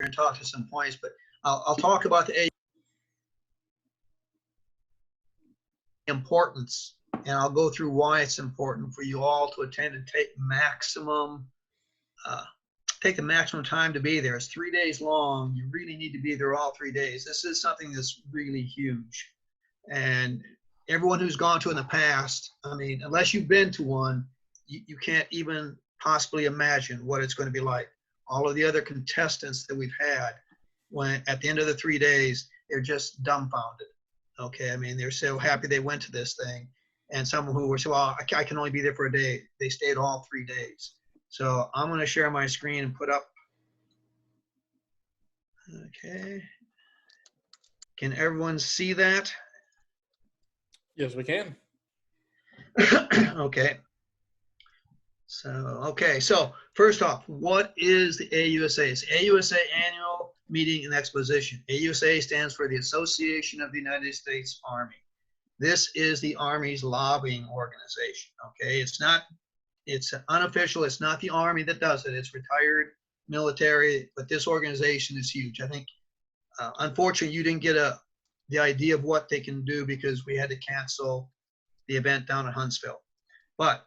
and talk to some points, but I'll talk about the importance, and I'll go through why it's important for you all to attend and take the maximum time to be there. It's 3 days long. You really need to be there all 3 days. This is something that's really huge. And everyone who's gone to in the past, I mean, unless you've been to one, you can't even possibly imagine what it's going to be like. All of the other contestants that we've had, when at the end of the 3 days, they're just dumbfounded. Okay, I mean, they're so happy they went to this thing. And some who were so, well, I can only be there for a day. They stayed all 3 days. So I'm going to share my screen and put up. Okay. Can everyone see that? Yes, we can. Okay. So first off, what is the AUSA? It's AUSA Annual Meeting and Exposition. AUSA stands for the Association of the United States Army. This is the Army's lobbying organization. Okay, it's unofficial. It's not the Army that does it. It's retired military, but this organization is huge. I think, unfortunately, you didn't get the idea of what they can do because we had to cancel the event down in Huntsville. But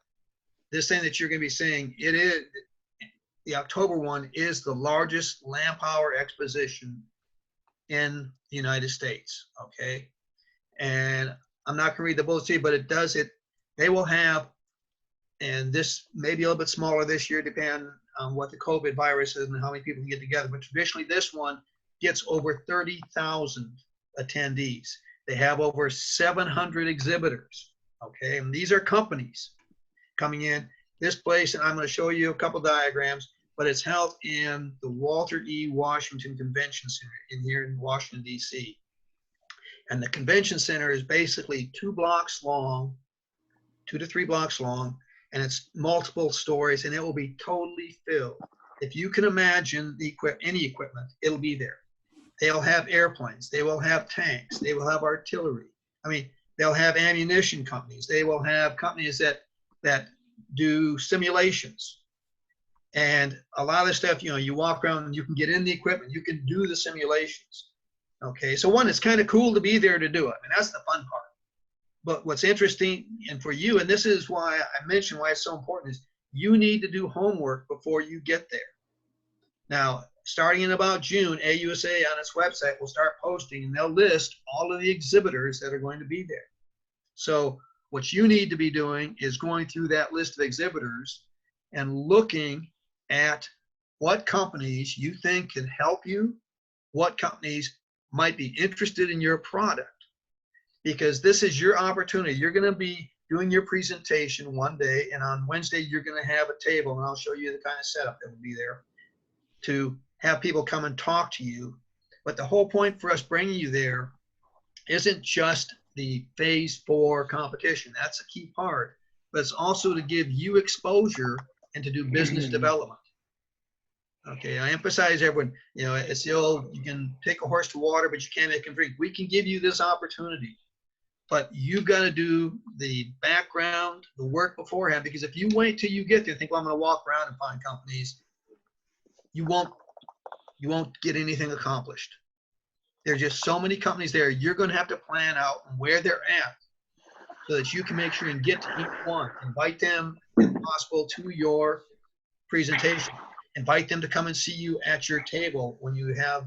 this thing that you're going to be seeing, it is the October one is the largest land power exposition in the United States. Okay, and I'm not going to read the bullet to you, but it does it. They will have, and this may be a little bit smaller this year, depending on what the COVID virus is and how many people can get together. But traditionally, this one gets over 30,000 attendees. They have over 700 exhibitors. Okay, and these are companies coming in. This place, and I'm going to show you a couple diagrams, but it's held in the Walter E. Washington Convention Center here in Washington, D.C. And the convention center is basically 2 blocks long, 2 to 3 blocks long, and it's multiple stories, and it will be totally filled. If you can imagine any equipment, it'll be there. They'll have airplanes, they will have tanks, they will have artillery. I mean, they'll have ammunition companies. They will have companies that do simulations. And a lot of the stuff, you walk around and you can get in the equipment, you can do the simulations. Okay, so one, it's kind of cool to be there to do it. I mean, that's the fun part. But what's interesting, and for you, and this is why I mentioned why it's so important, is you need to do homework before you get there. Now, starting in about June, AUSA on its website will start posting, and they'll list all of the exhibitors that are going to be there. So what you need to be doing is going through that list of exhibitors and looking at what companies you think can help you, what companies might be interested in your product, because this is your opportunity. You're going to be doing your presentation one day, and on Wednesday you're going to have a table, and I'll show you the kind of setup that will be there to have people come and talk to you. But the whole point for us bringing you there isn't just the phase 4 competition. That's a key part, but it's also to give you exposure and to do business development. Okay, I emphasize everyone, it's the old, you can take a horse to water, but you can't make him drink. We can give you this opportunity, but you've got to do the background, the work beforehand, because if you wait till you get there and think, well, I'm going to walk around and find companies, you won't get anything accomplished. There's just so many companies there. You're going to have to plan out where they're at so that you can make sure and get to each one. Invite them, if possible, to your presentation. Invite them to come and see you at your table when you have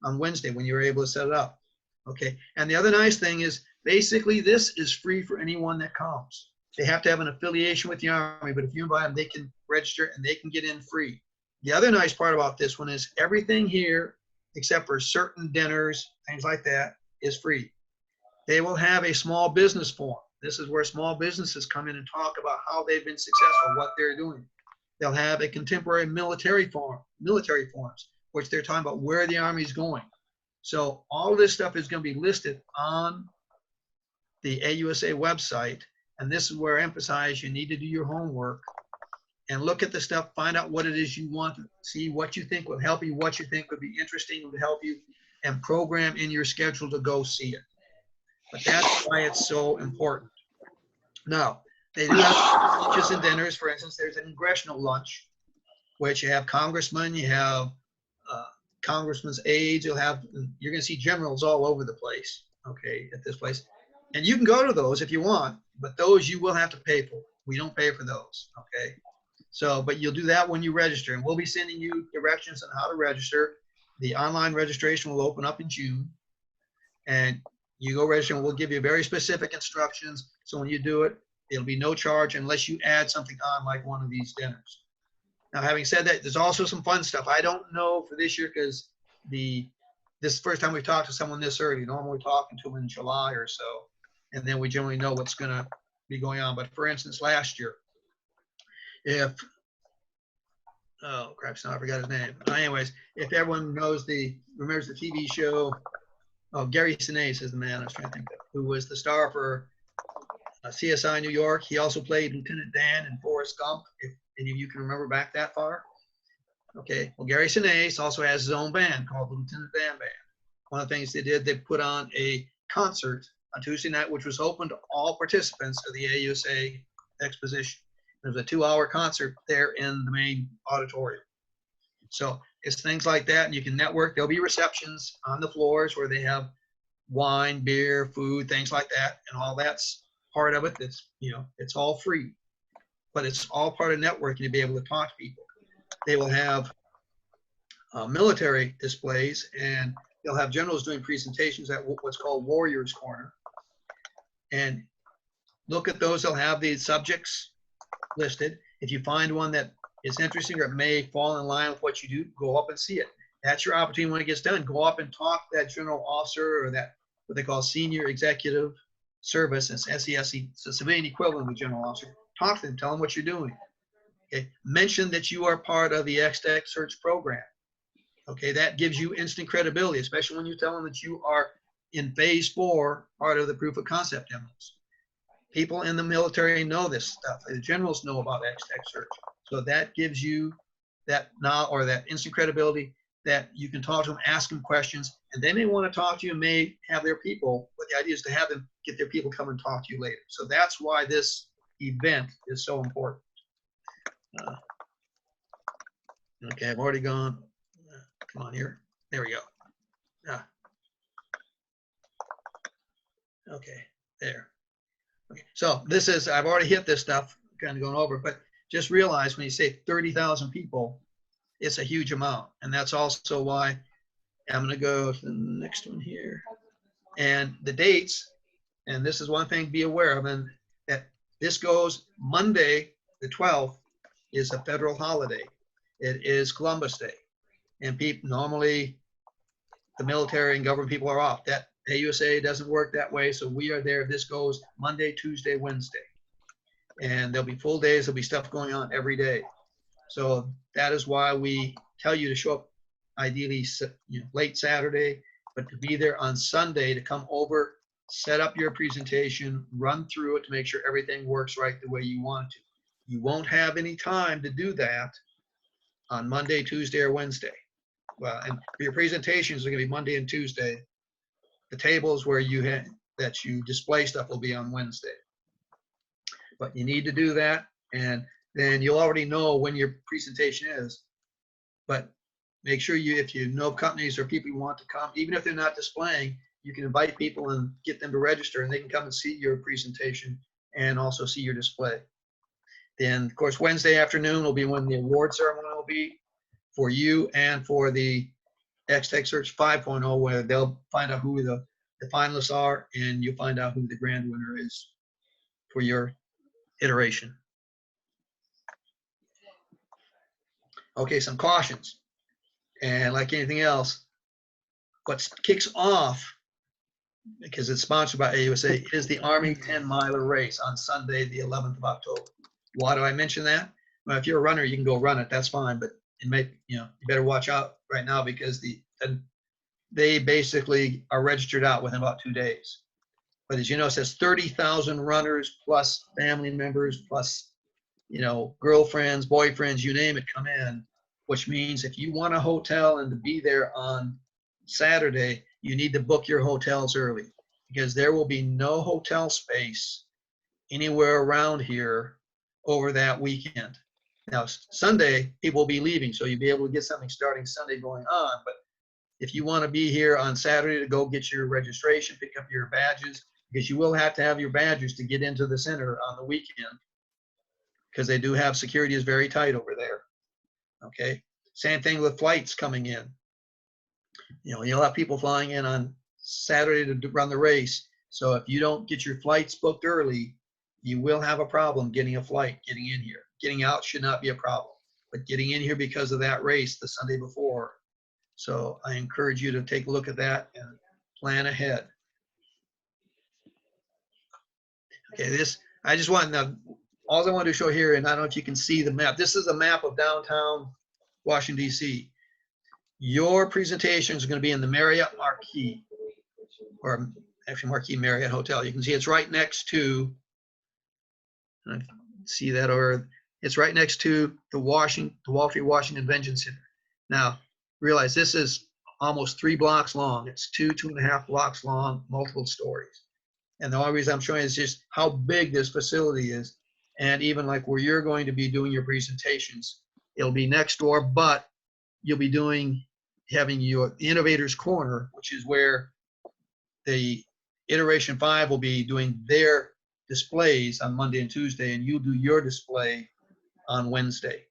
on Wednesday, when you're able to set it up. Okay. And the other nice thing is basically this is free for anyone that comes. They have to have an affiliation with the Army, but if you invite them, they can register and they can get in free. The other nice part about this one is everything here, except for certain dinners, things like that, is free. They will have a small business forum. This is where small businesses come in and talk about how they've been successful, what they're doing. They'll have a contemporary military forums, which they're talking about where the Army is going. So all of this stuff is going to be listed on the AUSA website. And this is where I emphasize you need to do your homework and look at the stuff, find out what it is you want to see, what you think will help you, what you think would be interesting to help you, and program in your schedule to go see it. But that's why it's so important. Now, they do have lunches and dinners. For instance, there's a congressional lunch, which you have congressmen, you have congressmen's aides. You're going to see generals all over the place, okay, at this place. And you can go to those if you want, but those you will have to pay for. We don't pay for those, okay? So, but you'll do that when you register, and we'll be sending you directions on how to register. The online registration will open up in June, and you go register, and we'll give you very specific instructions. So when you do it, it'll be no charge unless you add something on, like one of these dinners. Now, having said that, there's also some fun stuff. I don't know for this year because this is the first time we've talked to someone this early. Normally we're talking to them in July or so, and then we generally know what's going to be going on. But for instance, last year, oh crap, so I forgot his name. Anyways, if everyone remembers the TV show, Gary Sinise is the man I was trying to think of, who was the star for CSI New York. He also played Lieutenant Dan in Forrest Gump, if any of you can remember back that far. Okay, well, Gary Sinise also has his own band called the Lieutenant Dan Band. One of the things they did, they put on a concert on Tuesday night, which was open to all participants of the AUSA exposition. There was a 2-hour concert there in the main auditorium. So it's things like that, and you can network. There'll be receptions on the floors where they have wine, beer, food, things like that, and all that's part of it. That's, it's all free, but it's all part of networking to be able to talk to people. They will have military displays, and they'll have generals doing presentations at what's called Warriors Corner. And look at those. They'll have the subjects listed. If you find one that is interesting or it may fall in line with what you do, go up and see it. That's your opportunity when it gets done. Go up and talk to that general officer or that what they call senior executive service. It's SESE, it's a civilian equivalent of a general officer. Talk to them. Tell them what you're doing. Okay. Mention that you are part of the xTech search program. Okay, that gives you instant credibility, especially when you tell them that you are in phase 4, part of the proof of concept demos. People in the military know this stuff. The generals know about xTech search. So that gives you that now or that instant credibility that you can talk to them, ask them questions, and they may want to talk to you and may have their people, but the idea is to have them get their people come and talk to you later. So that's why this event is so important. Okay, I've already gone. Come on here. There we go. Okay, there. Okay, so this is, I've already hit this stuff, kind of going over, but just realize when you say 30,000 people, it's a huge amount. And that's also why I'm going to go to the next one here. And the dates, and this is one thing to be aware of, and that this goes Monday, the 12th, is a federal holiday. It is Columbus Day. And people normally, the military and government people are off. That AUSA doesn't work that way, so we are there. This goes Monday, Tuesday, Wednesday. And there'll be full days, there'll be stuff going on every day. So that is why we tell you to show up ideally late Saturday, but to be there on Sunday to come over, set up your presentation, run through it to make sure everything works right the way you want it to. You won't have any time to do that on Monday, Tuesday, or Wednesday. Well, and for your presentations are going to be Monday and Tuesday. The tables where you display stuff will be on Wednesday. But you need to do that, and then you'll already know when your presentation is. But make sure if you know companies or people who want to come, even if they're not displaying, you can invite people and get them to register, and they can come and see your presentation and also see your display. Then, of course, Wednesday afternoon will be when the award ceremony will be for you and for the xTech Search 5.0, where they'll find out who the finalists are, and you'll find out who the grand winner is for your iteration. Okay, some cautions. And like anything else, what kicks off, because it's sponsored by AUSA, is the Army 10-miler race on Sunday, the 11th of October. Why do I mention that? Well, if you're a runner, you can go run it. That's fine, but it may, you better watch out right now because they basically are registered out within about 2 days. But as you know, it says 30,000 runners plus family members plus, girlfriends, boyfriends, you name it, come in, which means if you want a hotel and to be there on Saturday, you need to book your hotels early because there will be no hotel space anywhere around here over that weekend. Now, Sunday, people will be leaving, so you'll be able to get something starting Sunday going on, but if you want to be here on Saturday to go get your registration, pick up your badges, because you will have to have your badges to get into the center on the weekend, because they do have security is very tight over there. Okay. Same thing with flights coming in. You know, you'll have people flying in on Saturday to run the race. So if you don't get your flights booked early, you will have a problem getting a flight, getting in here. Getting out should not be a problem, but getting in here because of that race the Sunday before. So I encourage you to take a look at that and plan ahead. Okay, I just want to, all I want to show here, and I don't know if you can see the map. This is a map of downtown Washington, D.C. Your presentation is going to be in the Marriott Marquis, or actually Marquis Marriott Hotel. You can see it's right next to, see that, or it's right next to the Walter Washington Convention Center. Now, realize this is almost 3 blocks long. It's 2.5 blocks long, multiple stories. And the only reason I'm showing is just how big this facility is. And even like where you're going to be doing your presentations, it'll be next door, but you'll be having your Innovators Corner, which is where the Iteration 5 will be doing their displays on Monday and Tuesday, and you'll do your display on Wednesday.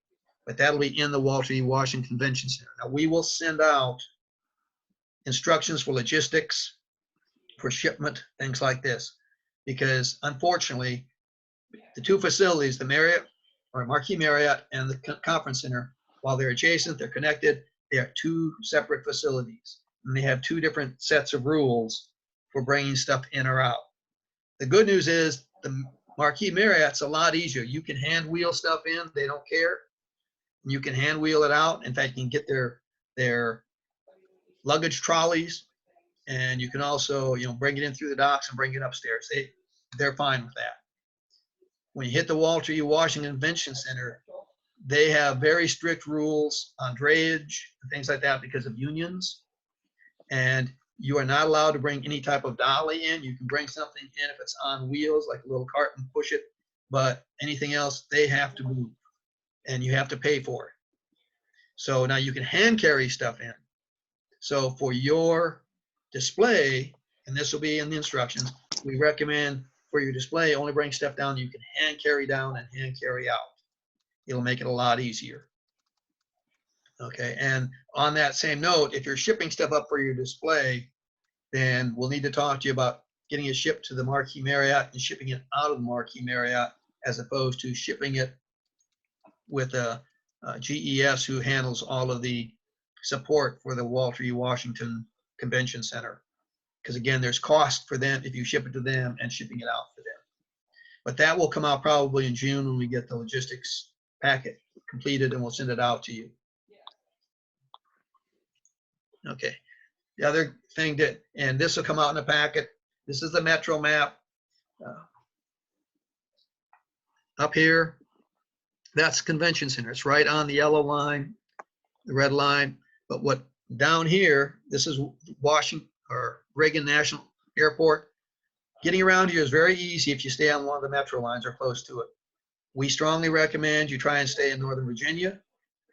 But that'll be in the Walter E. Washington Convention Center. Now, we will send out instructions for logistics, for shipment, things like this, because unfortunately, the two facilities, the Marriott or Marquis Marriott and the Conference Center, while they're adjacent, they're connected, they are 2 separate facilities, and they have 2 different sets of rules for bringing stuff in or out. The good news is the Marquis Marriott's a lot easier. You can hand wheel stuff in, they don't care. You can hand wheel it out. In fact, you can get their luggage trolleys, and you can also, you know, bring it in through the docks and bring it upstairs. They're fine with that. When you hit the Walter E. Washington Convention Center, they have very strict rules on drayage and things like that because of unions. And you are not allowed to bring any type of dolly in. You can bring something in if it's on wheels, like a little cart, and push it. But anything else, they have to move, and you have to pay for it. So now you can hand carry stuff in. So for your display, and this will be in the instructions, we recommend for your display, only bring stuff down you can hand carry down and hand carry out. It'll make it a lot easier. Okay, and on that same note, if you're shipping stuff up for your display, then we'll need to talk to you about getting it shipped to the Marquis Marriott and shipping it out of the Marquis Marriott, as opposed to shipping it with a GES who handles all of the support for the Walter E. Washington Convention Center. Because again, there's cost for them if you ship it to them and shipping it out for them. But that will come out probably in June when we get the logistics packet completed, and we'll send it out to you. Okay. The other thing and this will come out in the packet. This is the Metro map. Up here, that's Convention Center. It's right on the yellow line, the red line. But what down here, this is Washington or Reagan National Airport. Getting around here is very easy if you stay on one of the Metro lines or close to it. We strongly recommend you try and stay in Northern Virginia.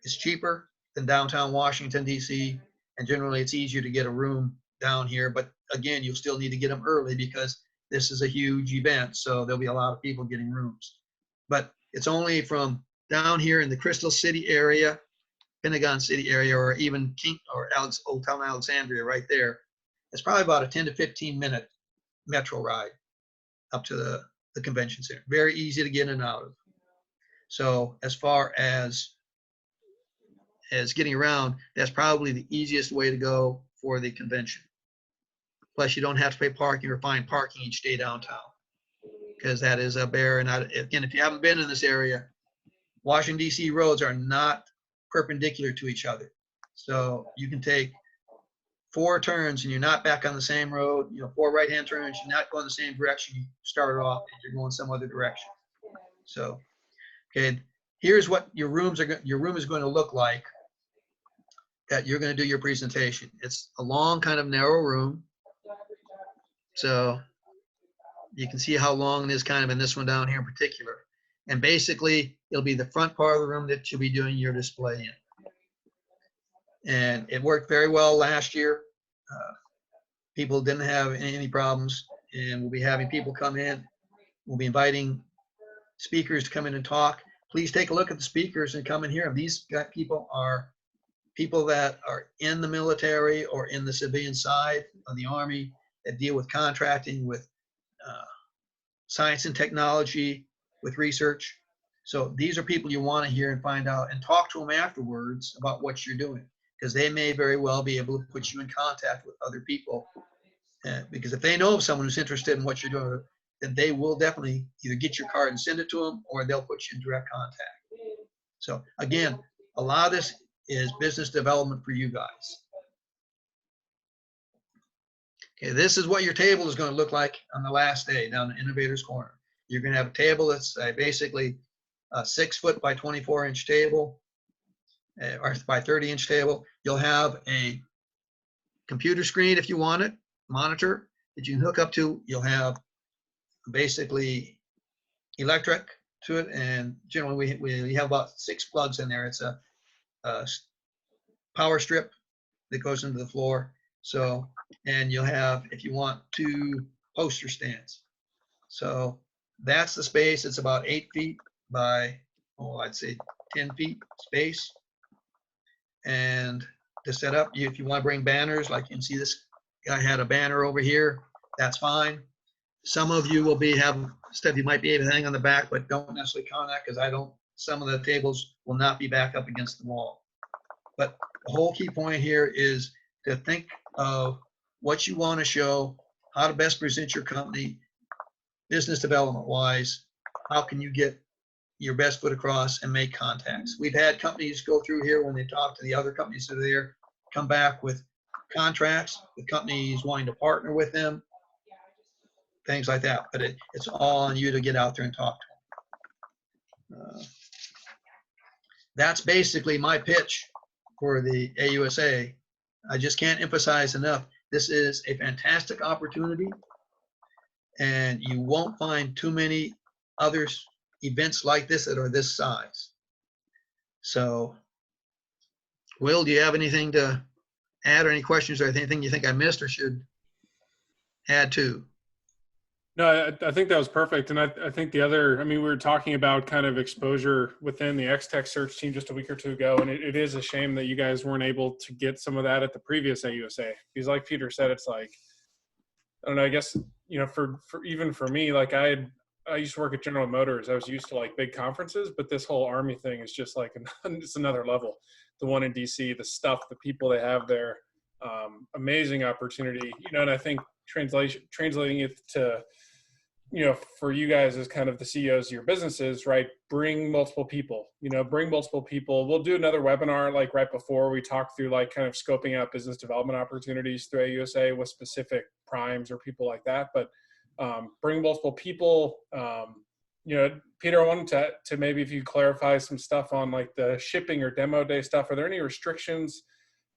It's cheaper than downtown Washington, D.C., and generally it's easier to get a room down here. But again, you'll still need to get them early because this is a huge event, so there'll be a lot of people getting rooms. But it's only from down here in the Crystal City area, Pentagon City area, or even Old Town Alexandria right there. It's probably about a 10 to 15 minute Metro ride up to the convention center. Very easy to get in and out of. So as far as getting around, that's probably the easiest way to go for the convention. Plus, you don't have to pay parking or find parking each day downtown, because that is a bear. And again, if you haven't been in this area, Washington, D.C. roads are not perpendicular to each other. So you can take 4 turns and you're not back on the same road. 4 right-hand turns, you're not going the same direction you started off, and you're going some other direction. So, okay, here's what your room is going to look like that you're going to do your presentation. It's a long, kind of narrow room. So you can see how long it is kind of in this one down here in particular. And basically, it'll be the front part of the room that you'll be doing your display in. And it worked very well last year. People didn't have any problems, and we'll be having people come in. We'll be inviting speakers to come in and talk. Please take a look at the speakers and come and hear them. These people are people that are in the military or in the civilian side of the Army that deal with contracting, with science and technology, with research. So these are people you want to hear and find out, and talk to them afterwards about what you're doing, because they may very well be able to put you in contact with other people. Because if they know of someone who's interested in what you're doing, then they will definitely either get your card and send it to them, or they'll put you in direct contact. So again, a lot of this is business development for you guys. Okay, this is what your table is going to look like on the last day down in Innovators Corner. You're going to have a table that's basically a 6 foot by 24 inch table, or by 30-inch table. You'll have a computer screen if you want it, monitor that you can hook up to. You'll have basically electric to it, and generally we have about 6 plugs in there. It's a power strip that goes into the floor. So, and you'll have, if you want, 2 poster stands. So that's the space. It's about 8 feet by, I'd say 10 feet space. And to set up, if you want to bring banners, like you can see this guy had a banner over here, that's fine. Some of you will have stuff you might be able to hang on the back, but don't necessarily count that, because some of the tables will not be back up against the wall. But the whole key point here is to think of what you want to show, how to best present your company, business development wise. How can you get your best foot across and make contacts? We've had companies go through here when they talk to the other companies that are there, come back with contracts, with companies wanting to partner with them, things like that. But it's all on you to get out there and talk to them. That's basically my pitch for the AUSA. I just can't emphasize enough. This is a fantastic opportunity, and you won't find too many other events like this that are this size. So, Will, do you have anything to add, or any questions, or anything you think I missed or should add to? No, I think that was perfect. And I think the other, we were talking about kind of exposure within the xTech search team just a week or two ago. And it is a shame that you guys weren't able to get some of that at the previous AUSA. Because like Peter said, it's like, I don't know, I guess, for even for me, like I used to work at General Motors. I was used to like big conferences, but this whole Army thing is just like, it's another level. The one in DC, the stuff, the people they have there, amazing opportunity, and I think translating it to, for you guys as kind of the CEOs of your businesses, right? Bring multiple people, bring multiple people. We'll do another webinar like right before we talk through like kind of scoping out business development opportunities through AUSA with specific primes or people like that. But bring multiple people. Peter, I wanted to maybe if you clarify some stuff on like the shipping or demo day stuff. Are there any restrictions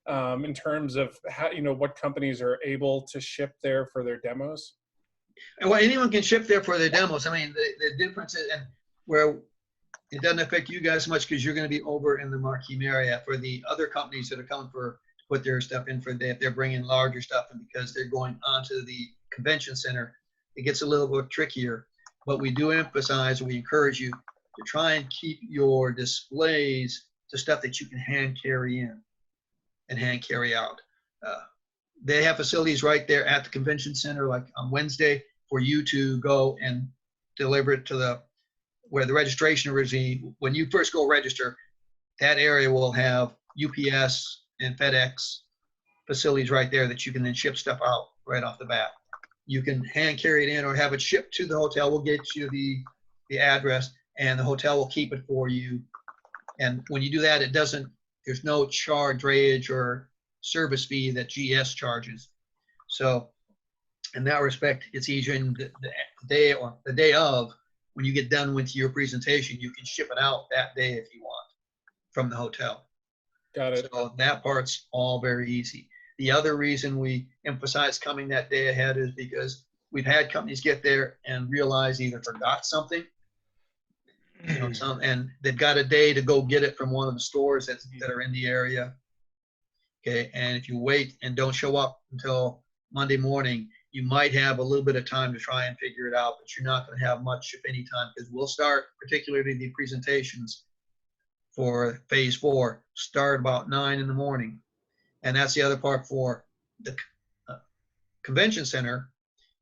in terms of how, what companies are able to ship there for their demos? Well, anyone can ship there for their demos. The difference is, and where it doesn't affect you guys much, because you're going to be over in the Marquee area. For the other companies that are coming to put their stuff in, if they're bringing larger stuff, and because they're going onto the convention center, it gets a little bit trickier. But we do emphasize, and we encourage you to try and keep your displays to stuff that you can hand carry in and hand carry out. They have facilities right there at the convention center, like on Wednesday, for you to go and deliver it to where the registration originally, when you first go register, that area will have UPS and FedEx facilities right there that you can then ship stuff out right off the bat. You can hand carry it in or have it shipped to the hotel. We'll get you the address, and the hotel will keep it for you. And when you do that, there's no charge, drayage, or service fee that GS charges. So in that respect, it's easier. In the day or the day of, when you get done with your presentation, you can ship it out that day if you want from the hotel. Got it. So that part's all very easy. The other reason we emphasize coming that day ahead is because we've had companies get there and realize either forgot something, and they've got a day to go get it from one of the stores that are in the area. Okay, and if you wait and don't show up until Monday morning, you might have a little bit of time to try and figure it out, but you're not going to have much, if any, time, because we'll start, particularly the presentations for phase 4, start about 9 in the morning. And that's the other part for the convention center.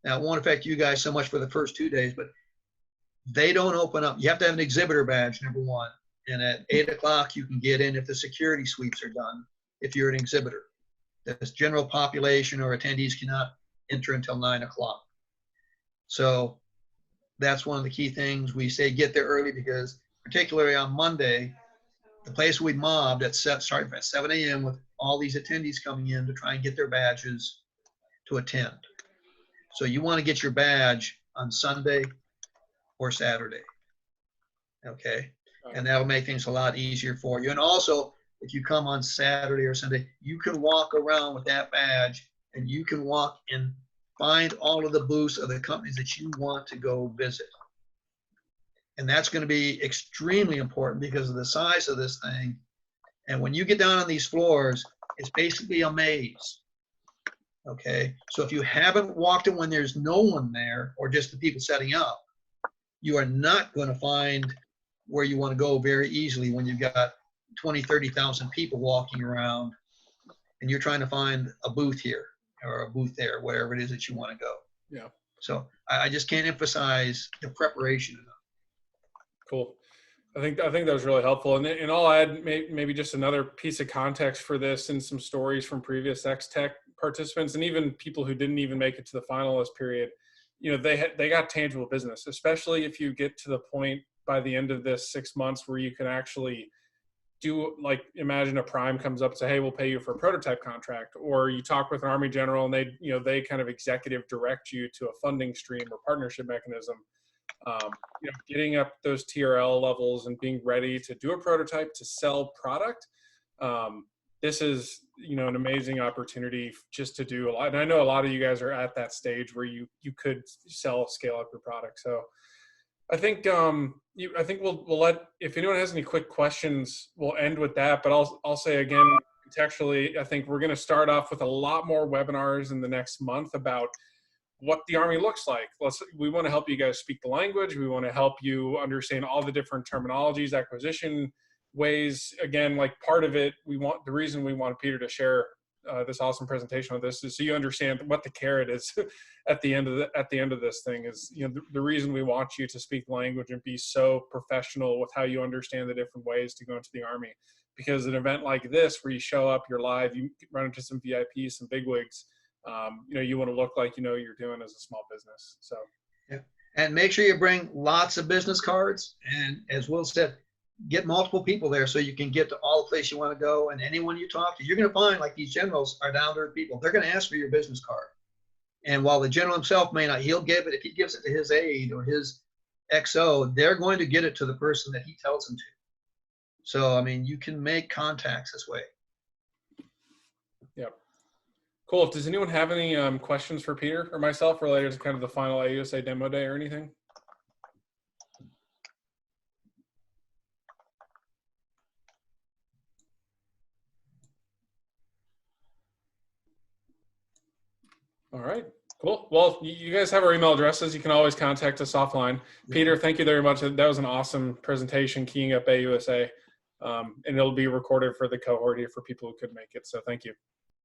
Now, it won't affect you guys so much for the first 2 days, but they don't open up. You have to have an exhibitor badge, number one. And at 8 o'clock, you can get in if the security sweeps are done, if you're an exhibitor. The general population or attendees cannot enter until 9 o'clock. So that's one of the key things. We say get there early because particularly on Monday, the place we mobbed at 7 a.m. with all these attendees coming in to try and get their badges to attend. So you want to get your badge on Sunday or Saturday. Okay. And that'll make things a lot easier for you. And also, if you come on Saturday or Sunday, you can walk around with that badge and you can walk and find all of the booths of the companies that you want to go visit. And that's going to be extremely important because of the size of this thing. And when you get down on these floors, it's basically a maze. Okay. So if you haven't walked it when there's no one there or just the people setting up, you are not going to find where you want to go very easily when you've got 20, 30,000 people walking around and you're trying to find a booth here or a booth there, wherever it is that you want to go. Yeah. So I just can't emphasize the preparation enough. Cool. I think that was really helpful. And I'll add maybe just another piece of context for this and some stories from previous xTech participants and even people who didn't even make it to the finalist period. You know, they got tangible business, especially if you get to the point by the end of this 6 months where you can actually do, like, imagine a prime comes up and say, hey, we'll pay you for a prototype contract, or you talk with an Army general and they kind of executive direct you to a funding stream or partnership mechanism. Getting up those TRL levels and being ready to do a prototype to sell product. This is, an amazing opportunity just to do a lot. And I know a lot of you guys are at that stage where you could scale up your product. So I think we'll let, if anyone has any quick questions, we'll end with that. But I'll say again, contextually, I think we're going to start off with a lot more webinars in the next month about what the Army looks like. We want to help you guys speak the language. We want to help you understand all the different terminologies, acquisition ways. Again, like part of it, the reason we want Peter to share this awesome presentation on this is so you understand what the carrot is at the end of this thing is, the reason we want you to speak the language and be so professional with how you understand the different ways to go into the Army. Because an event like this, where you show up, you're live, you run into some VIPs, some bigwigs, you want to look like you're doing as a small business. So yeah, and make sure you bring lots of business cards. And as Will said, get multiple people there so you can get to all the places you want to go. And anyone you talk to, you're going to find like these generals are down to earth people. They're going to ask for your business card. And while the general himself may not, he'll give it, if he gives it to his aide or his XO, they're going to get it to the person that he tells them to. So, I mean, you can make contacts this way. Yep. Cool. Does anyone have any questions for Peter or myself related to kind of the final AUSA demo day or anything? All right, cool. Well, you guys have our email addresses. You can always contact us offline. Peter, thank you very much. That was an awesome presentation, keying up AUSA, and it'll be recorded for the cohort here for people who could make it. So thank you.